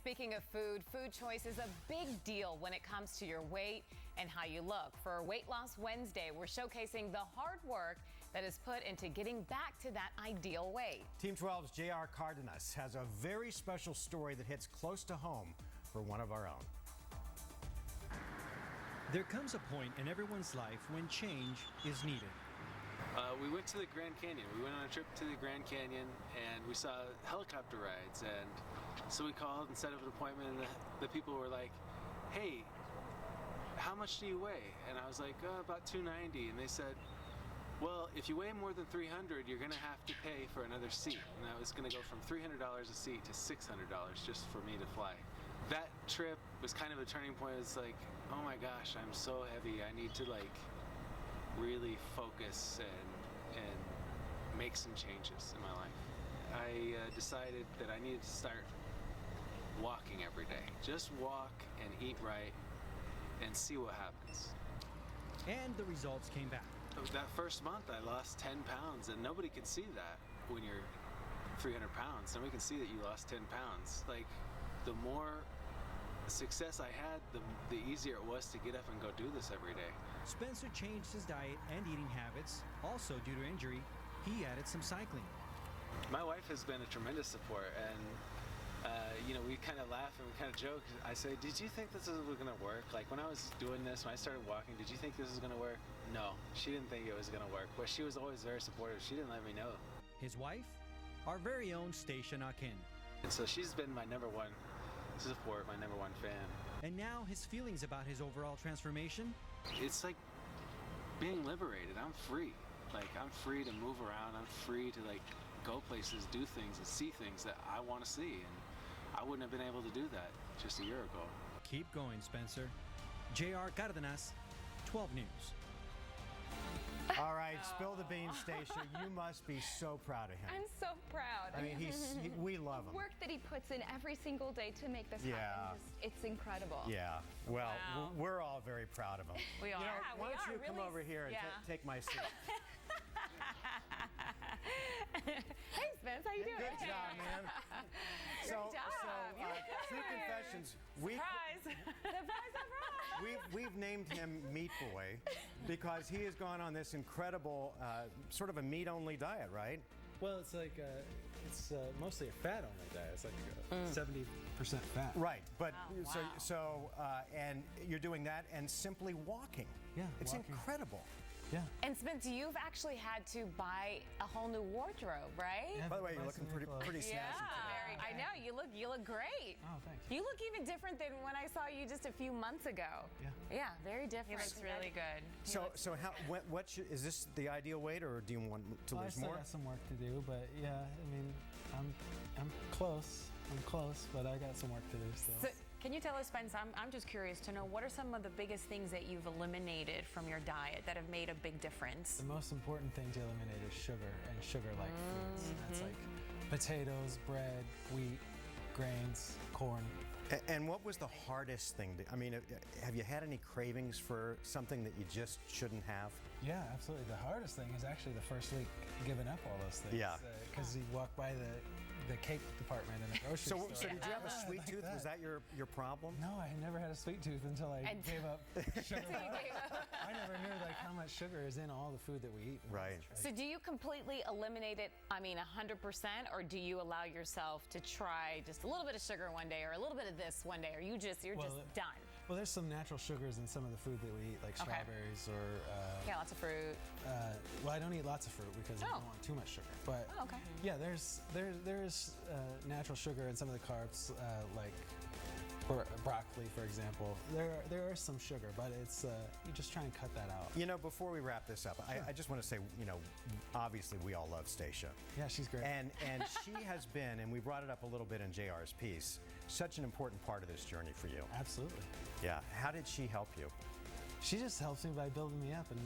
Speaking of food, food choice is a big deal when it comes to your weight and how you look. For Weight Loss Wednesday, we're showcasing the hard work that is put into getting back to that ideal weight. Team 12's J.R. Cardenas has a very special story that hits close to home for one of our own. There comes a point in everyone's life when change is needed. We went to the Grand Canyon. We went on a trip to the Grand Canyon and we saw helicopter rides, and so we called and set up an appointment, and the people were like, hey, how much do you weigh? And I was like, about 290, and they said, well, if you weigh more than 300, you're gonna have to pay for another seat. And I was gonna go from $300 a seat to $600 just for me to fly. That trip was kind of a turning point. It's like, oh my gosh, I'm so heavy. I need to really focus and make some changes in my life. I decided that I needed to start walking every day. Just walk and eat right and see what happens. And the results came back. That first month I lost 10 pounds, and nobody can see that when you're 300 pounds. Nobody can see that you lost 10 pounds. Like, the more success I had, the easier it was to get up and go do this every day. Spencer changed his diet and eating habits. Also, due to injury, he added some cycling. My wife has been a tremendous support, and we kind of laugh and we kind of joke. I say, did you think this was going to work? Like, when I was doing this, when I started walking, did you think this was going to work? No, she didn't think it was going to work, but she was always very supportive. She didn't let me know. His wife, our very own Stacia Nakin. And so she's been my number one support, my number one fan. And now his feelings about his overall transformation? It's like being liberated. I'm free. Like, I'm free to move around. I'm free to go places, do things, and see things that I want to see. And I wouldn't have been able to do that just a year ago. Keep going, Spencer. J.R. Cardenas, 12 News. All right, spill the beans, Stacia. You must be so proud of him. I'm so proud. I mean, we love him. The work that he puts in every single day to make this happen, it's incredible. Yeah, well, Wow. we're all very proud of him. We are. You know, why don't you come Really, over here and take my seat? Hey, Spence, how you doing? Good job, man. So, True Confessions, we've named him Meat Boy because he has gone on this incredible sort of a meat-only diet, right? Well, it's it's mostly a fat-only diet. It's 70% fat. Right, but wow. and you're doing that and simply walking. Yeah, it's walking. Incredible. Yeah. And Spence, you've actually had to buy a whole new wardrobe, right? Yeah, By the way, you're looking pretty snazzy today. I know, you look great. Oh, thanks. You look even different than when I saw you just a few months ago. Yeah. Yeah, very different. He looks really good. So how? Is this the ideal weight, or do you want to lose I still more? got some work to do, but yeah, I mean, I'm close. I'm close, but I got some work to do still. So, can you tell us, Spence, I'm just curious to know, what are some of the biggest things that you've eliminated from your diet that have made a big difference? The most important thing to eliminate is sugar and sugar-like foods. That's like potatoes, bread, wheat, grains, corn. And what was the hardest thing? I mean, have you had any cravings for something that you just shouldn't have? Yeah, absolutely. The hardest thing is actually the first week giving up all those things. Yeah. Because you walk by the cake department in the grocery store. So did you have a sweet tooth? Was that your problem? No, I never had a sweet tooth until I gave up sugar. I never knew how much sugar is in all the food that we eat. Right. So do you completely eliminate it, 100%, or do you allow yourself to try just a little bit of sugar one day or a little bit of this one day, or you're just done? Well, there's some natural sugars in some of the food that we eat, like strawberries or... Yeah, lots of fruit. Well, I don't eat lots of fruit because I don't want too much sugar. But yeah, there's natural sugar in some of the carbs, like broccoli, for example. There are some sugar, but it's you just try and cut that out. You know, before we wrap this up, sure. I just want to say, obviously we all love Stacia. Yeah, she's great. And she has been, and we brought it up a little bit in JR's piece, such an important part of this journey for you. Absolutely. Yeah. How did she help you? She just helps me by building me up and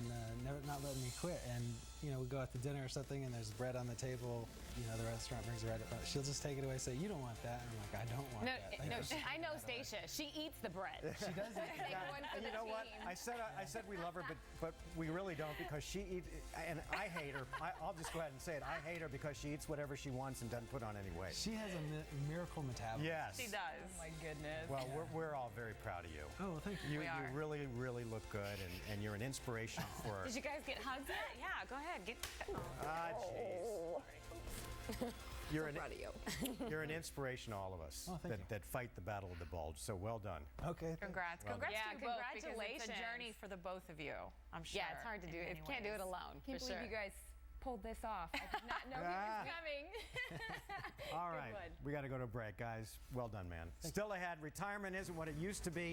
not letting me quit. And we go out to dinner or something, and there's bread on the table. The restaurant brings bread. She'll just take it away, and say, "You don't want that." And I'm like, "I don't want that." I know Stacia. She eats the bread. She does eat the bread. And you know what? I said we love her, but we really don't, because she eats. And I hate her. I'll just go ahead and say it. I hate her because she eats whatever she wants and doesn't put on any weight. She has a miracle metabolism. Yes. She does. Oh my Well, we're all very proud of you. Oh, thank you. We are. You really, really look good, and you're an inspiration for. Did you guys get hugs yet? Yeah, go ahead. Jeez. You're you're an inspiration to all of us Oh, thank you. that fight the battle of the bulge. So well done. Okay. Congrats. Well done. Congrats Yeah, to you both, because it's a congratulations. journey for the both of you, I'm sure. Yeah, it's hard to do. in It many can't do it ways. alone. Can't for believe sure. you guys pulled this off. I did not know he was coming. All right, one. we got to go to a break, guys. Well done, man. Still ahead, retirement isn't what it used to be.